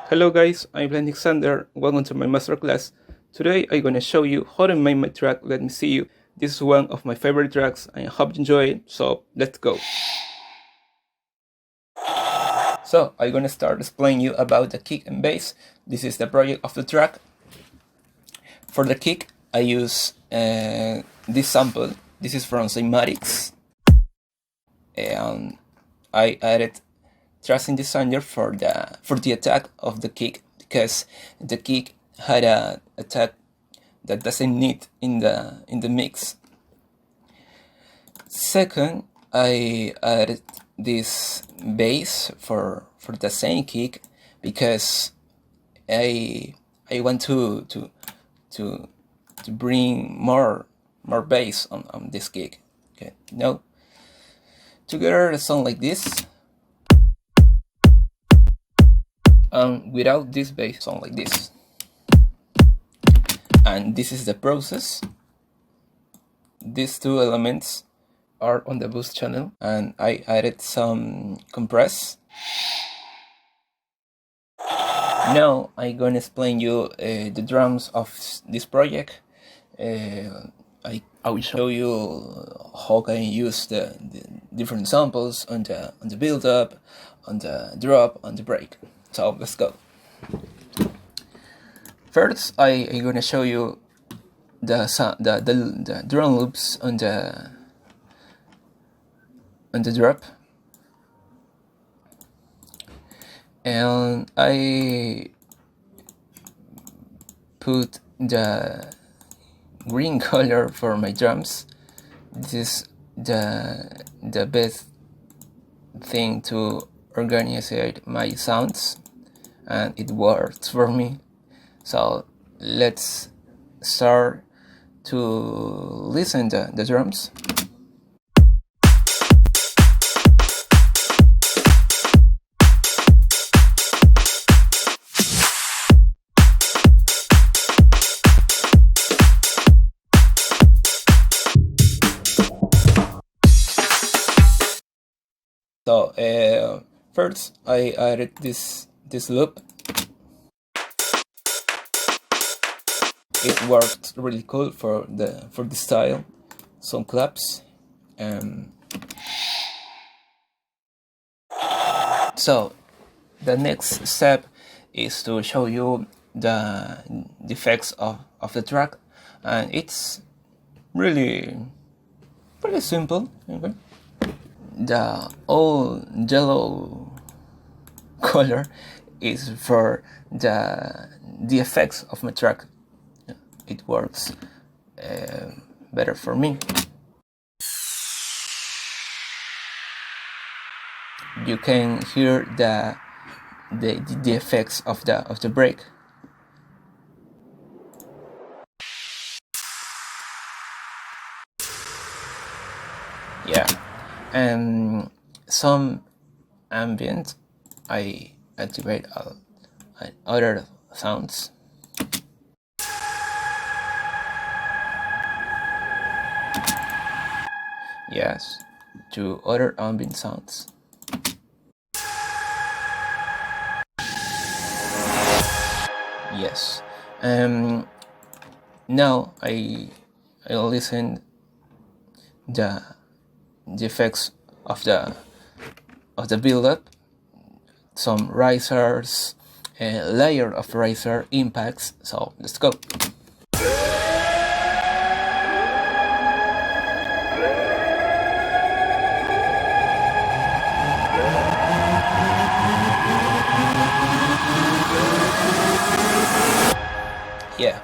Hello guys, I'm Bleznick. Welcome to my masterclass. Today I'm gonna show you how to make my track Let Me See You. This is one of my favorite tracks and I hope you enjoy it, so let's go. So I'm gonna start explaining you about the kick and bass. This is the project of the track. For the kick I use this sample. This is from Cymatics. And I added tracing designer for the attack of the kick because the kick had a attack that doesn't need in the mix. Second, I added this bass for the same kick because I want to bring more bass on this kick. Okay, now together a song like this. Without this bass, sound like this. And this is the process. These two elements are on the boost channel, and I added some compress. Now I'm gonna explain you the drums of this project. I will show you how can you use the different samples on the build up, on the drop, on the break. So let's go. First, I'm gonna show you the drum loops on the drop, and I put the green color for my drums. This is the best thing to organize my sounds, and it works for me. So let's start to listen to the drums. So first I added this loop. It worked really cool for the style. Some claps. So the next step is to show you the effects of the track, and it's really pretty simple. Okay? The all yellow color is for the effects of my track. It works better for me. You can hear the effects of the break. Yeah, and some ambient. I activate other sounds. Yes, to other ambient sounds. Yes. Now I listen the effects of the build up, some risers, a layer of riser impacts. So let's go. Yeah.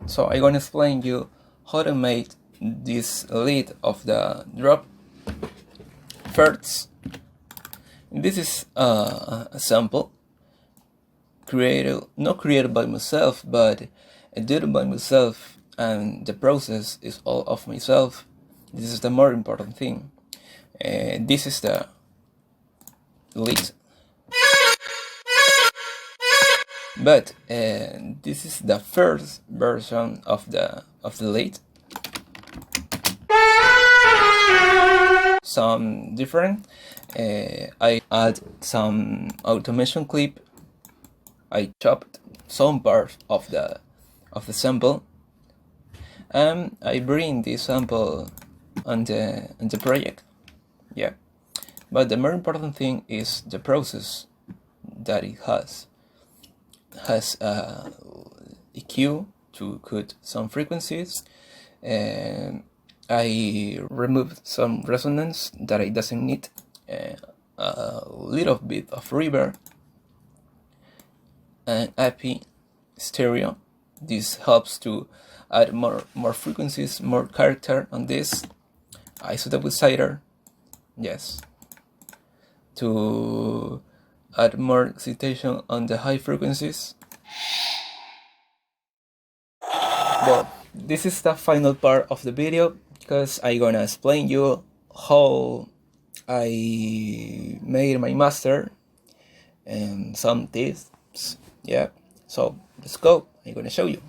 So I'm gonna explain you how to make this lead of the drop. First, this is a sample not created by myself, but I did it by myself, and the process is all of myself. This is the more important thing. This is the lead. But this is the first version of the lead. some different. I add some automation clip. I chopped some part of the sample, and I bring this sample on the project. Yeah, but the more important thing is the process that it has EQ to cut some frequencies, and I removed some resonance that I doesn't need, a little bit of reverb, and AP stereo. This helps to add more frequencies, more character on this. Isotopicizer, yes, to add more excitation on the high frequencies. Well, this is the final part of the video, because I'm gonna explain you how I made my master and some tips. Yeah, so let's go. I'm gonna show you.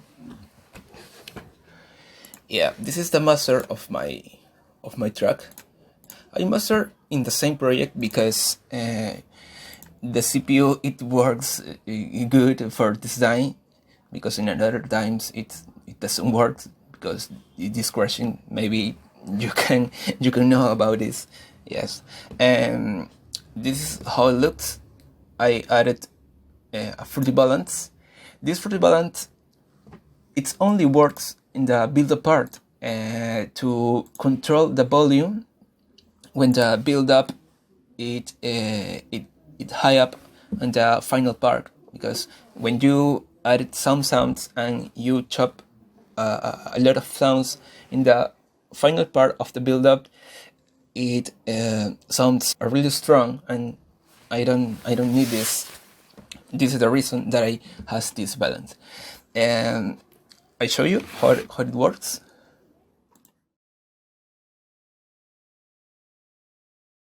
Yeah, this is the master of my track. I master in the same project because the CPU, it works good for design, because in other times it doesn't work because it is crashing. Maybe you can know about this. Yes, and this is how it looks. I added a fruity balance. This fruity balance, it only works in the build-up part to control the volume when the build-up it high up on the final part, because when you add some sounds and you chop a lot of sounds in the final part of the build-up, it sounds really strong, and I don't need this. This is the reason that I has this balance, and I show you how it works.